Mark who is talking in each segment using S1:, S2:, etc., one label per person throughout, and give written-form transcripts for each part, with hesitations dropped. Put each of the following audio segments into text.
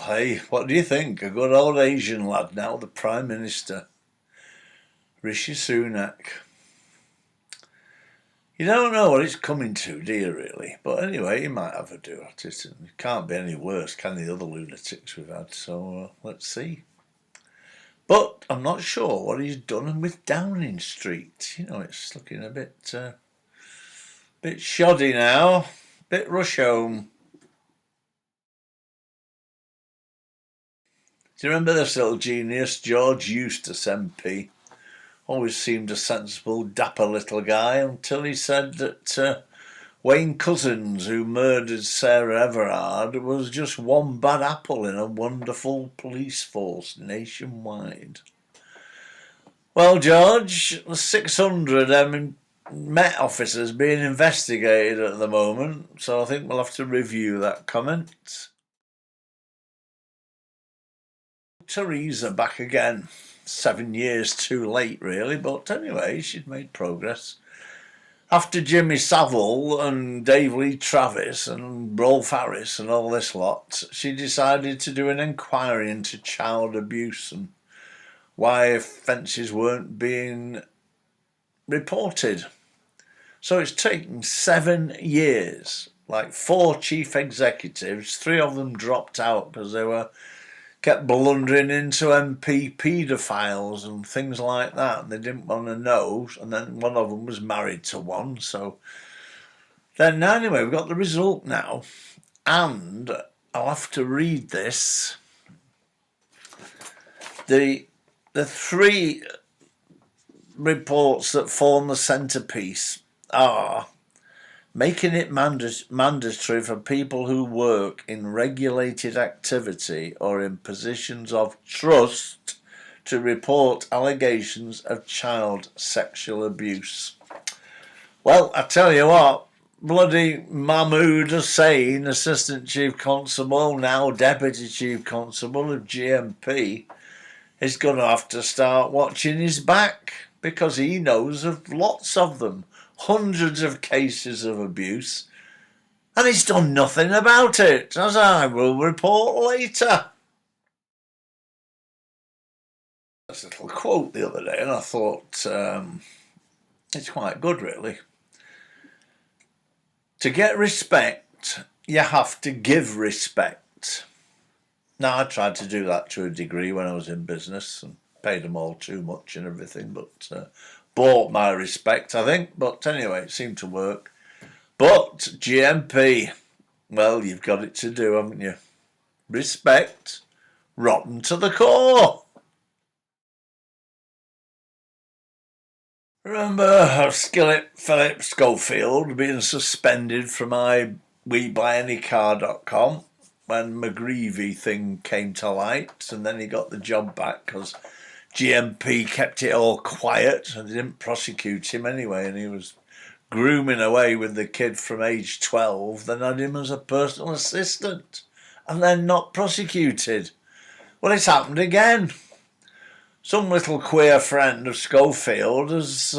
S1: hey, what do you think? A good old Asian lad now, the Prime Minister, Rishi Sunak. You don't know what it's coming to, do you, really? But anyway, he might have a do at it. And it can't be any worse, can the other lunatics we've had? So let's see. But I'm not sure what he's done with Downing Street. You know, it's looking a bit shoddy now, bit rush home. Do you remember this little genius, George Eustace MP? Always seemed a sensible, dapper little guy until he said that Wayne Couzens, who murdered Sarah Everard, was just one bad apple in a wonderful police force nationwide. Well, George, the 600 Met officers being investigated at the moment, so I think we'll have to review that comment. Theresa back again. 7 years too late, really, but anyway, she'd made progress. After Jimmy Savile and Dave Lee Travis and Rolf Harris and all this lot, she decided to do an inquiry into child abuse and why offences weren't being reported. So it's taken 7 years, like 4 chief executives, 3 of them dropped out because they kept blundering into MP paedophiles and things like that, and they didn't want to know, and then one of them was married to one, so then anyway, we've got the result now, and I'll have to read this. The 3 reports that form the centrepiece are making it mandatory for people who work in regulated activity or in positions of trust to report allegations of child sexual abuse. Well, I tell you what, bloody Mahmoud Hussain, Assistant Chief Constable, now Deputy Chief Constable of GMP, is going to have to start watching his back because he knows of lots of them. Hundreds of cases of abuse, and he's done nothing about it, as I will report later. That's a little quote the other day, and I thought it's quite good, really. To get respect, you have to give respect. Now, I tried to do that to a degree when I was in business and paid them all too much and everything, but bought my respect, I think. But anyway, it seemed to work. But GMP, well, you've got it to do, haven't you? Respect, rotten to the core. Remember Skillet Philip Schofield being suspended from WeBuyAnyCar.com when McGreevy thing came to light, and then he got the job back because GMP kept it all quiet and they didn't prosecute him anyway, and he was grooming away with the kid from age 12, then had him as a personal assistant and then not prosecuted. Well, it's happened again. Some little queer friend of Schofield has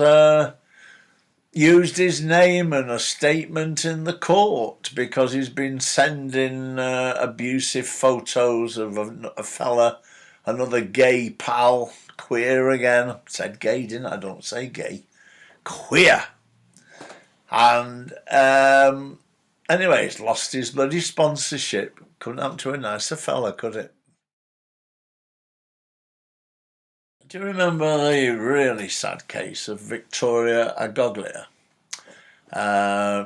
S1: used his name and a statement in the court because he's been sending abusive photos of a fella, another gay pal, queer again. I said gay, didn't I? Don't say gay. Queer. And anyway, he's lost his bloody sponsorship. Couldn't happen to a nicer fella, could it? Do you remember the really sad case of Victoria Agoglia?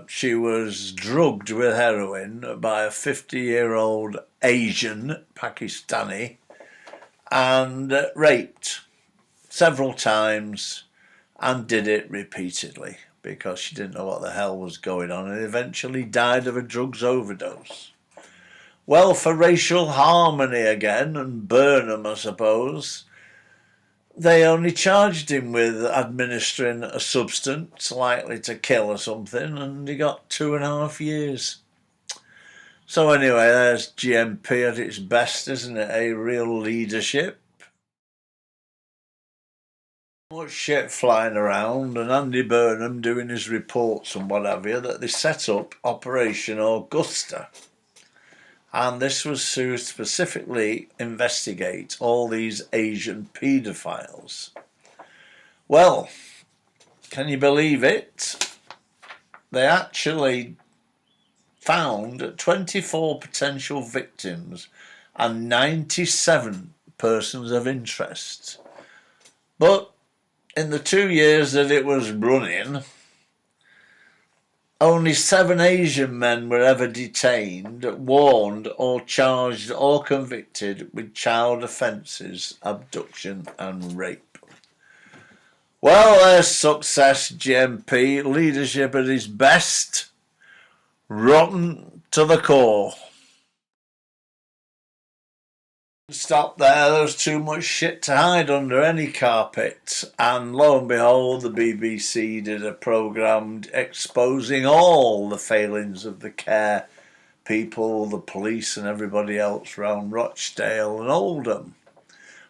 S1: She was drugged with heroin by a 50-year-old Asian Pakistani and raped several times and did it repeatedly because she didn't know what the hell was going on and eventually died of a drugs overdose. Well, for racial harmony again and Burnham, I suppose, they only charged him with administering a substance likely to kill or something, and he got 2.5 years. So anyway, there's GMP at its best, isn't it? A real leadership. Much shit flying around, and Andy Burnham doing his reports and what have you, that they set up Operation Augusta. And this was to specifically investigate all these Asian paedophiles. Well, can you believe it? They actually found 24 potential victims and 97 persons of interest. But in the 2 years that it was running, only 7 Asian men were ever detained, warned or charged or convicted with child offences, abduction and rape. Well, their success, GMP, leadership at its best, rotten to the core. Stop there was too much shit to hide under any carpet, and lo and behold the BBC did a programme exposing all the failings of the care people, the police and everybody else around Rochdale and Oldham.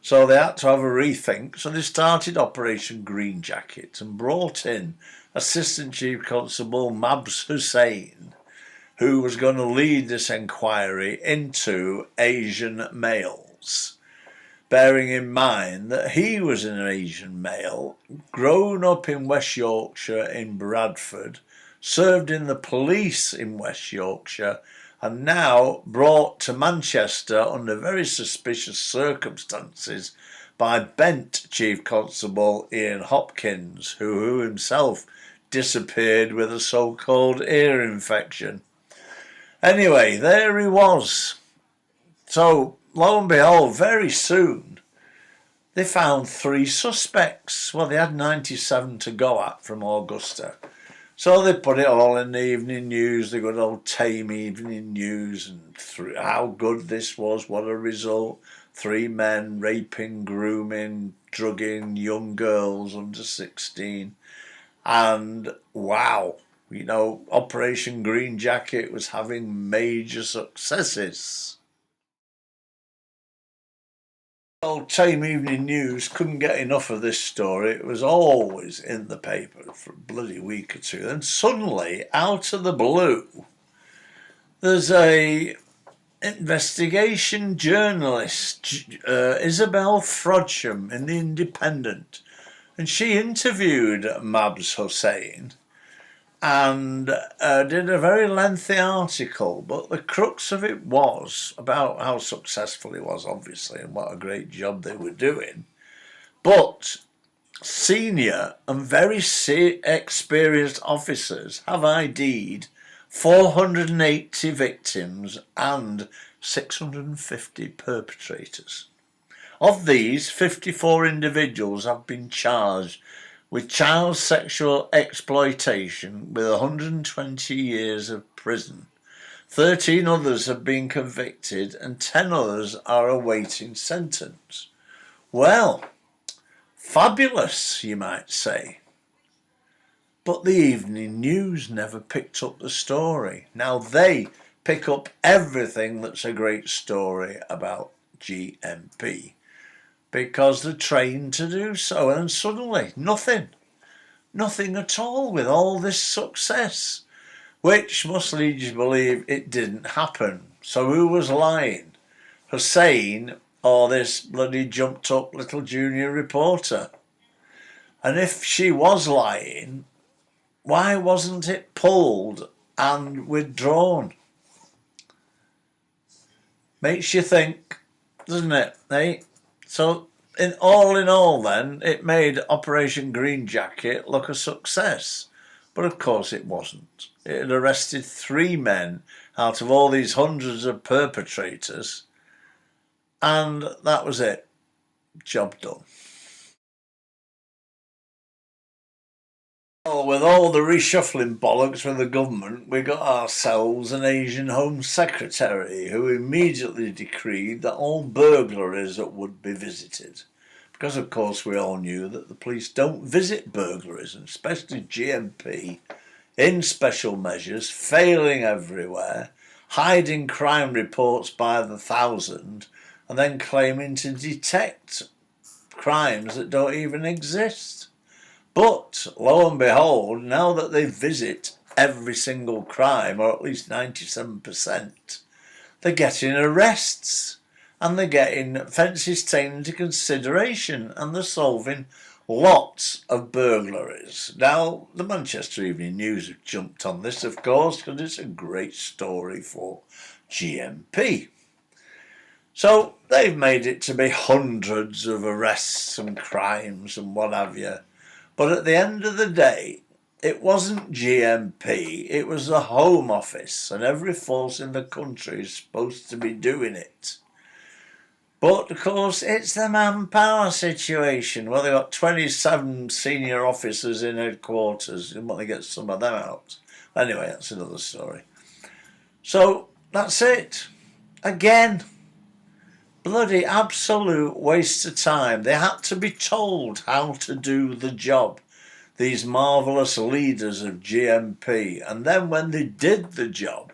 S1: So they had to have a rethink, so they started Operation Green Jacket and brought in Assistant Chief Constable Mabs Hussain, who was going to lead this inquiry into Asian males, bearing in mind that he was an Asian male, grown up in West Yorkshire in Bradford, served in the police in West Yorkshire, and now brought to Manchester under very suspicious circumstances by Bent Chief Constable Ian Hopkins, who himself disappeared with a so-called ear infection. Anyway, there he was. So, lo and behold, very soon, they found 3 suspects. Well, they had 97 to go at from Augusta. So they put it all in the evening news, the good old tame evening news, and how good this was, what a result. 3 men raping, grooming, drugging young girls under 16. And wow, you know, Operation Green Jacket was having major successes. Old Tame Evening News couldn't get enough of this story. It was always in the paper for a bloody week or two. Then suddenly, out of the blue, there's a investigation journalist, Isabel Frodsham, in The Independent, and she interviewed Mabs Hussain and did a very lengthy article, but the crux of it was about how successful he was, obviously, and what a great job they were doing. But senior and very experienced officers have ID'd 480 victims and 650 perpetrators. Of these, 54 individuals have been charged with child sexual exploitation with 120 years of prison. 13 others have been convicted and 10 others are awaiting sentence. Well, fabulous, you might say. But the evening news never picked up the story. Now they pick up everything that's a great story about GMP, because they're trained to do so, and suddenly nothing at all with all this success, which must lead you to believe it didn't happen. So who was lying? Hussain or this bloody jumped up little junior reporter? And if she was lying, why wasn't it pulled and withdrawn? Makes you think, doesn't it, eh? So in all then, it made Operation Green Jacket look a success. But of course it wasn't. It had arrested 3 men out of all these hundreds of perpetrators, and that was it. Job done. Well, with all the reshuffling bollocks with the government, we got ourselves an Asian Home Secretary who immediately decreed that all burglaries would be visited. Because, of course, we all knew that the police don't visit burglaries, and especially GMP, in special measures, failing everywhere, hiding crime reports by the thousand, and then claiming to detect crimes that don't even exist. But, lo and behold, now that they visit every single crime, or at least 97%, they're getting arrests and they're getting offences taken into consideration and they're solving lots of burglaries. Now, the Manchester Evening News have jumped on this, of course, because it's a great story for GMP. So they've made it to be hundreds of arrests and crimes and what have you. But at the end of the day, it wasn't GMP, it was the Home Office, and every force in the country is supposed to be doing it. But, of course, it's the manpower situation. Well, they've got 27 senior officers in headquarters, and want to get some of them out. Anyway, that's another story. So, that's it. Again, bloody absolute waste of time. They had to be told how to do the job, these marvellous leaders of GMP. And then when they did the job,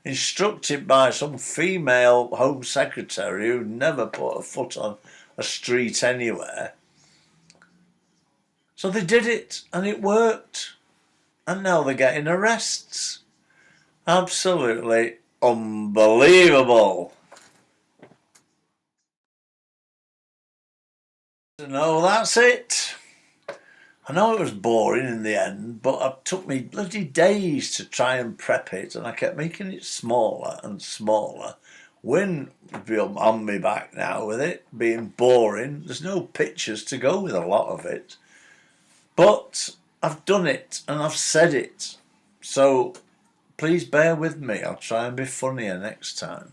S1: instructed by some female Home Secretary who never put a foot on a street anywhere. So they did it and it worked. And now they're getting arrests. Absolutely unbelievable. No, that's it. I know it was boring in the end, but it took me bloody days to try and prep it, and I kept making it smaller and smaller. Win would be on me back now with it being boring. There's no pictures to go with a lot of it. But I've done it and I've said it. So please bear with me. I'll try and be funnier next time.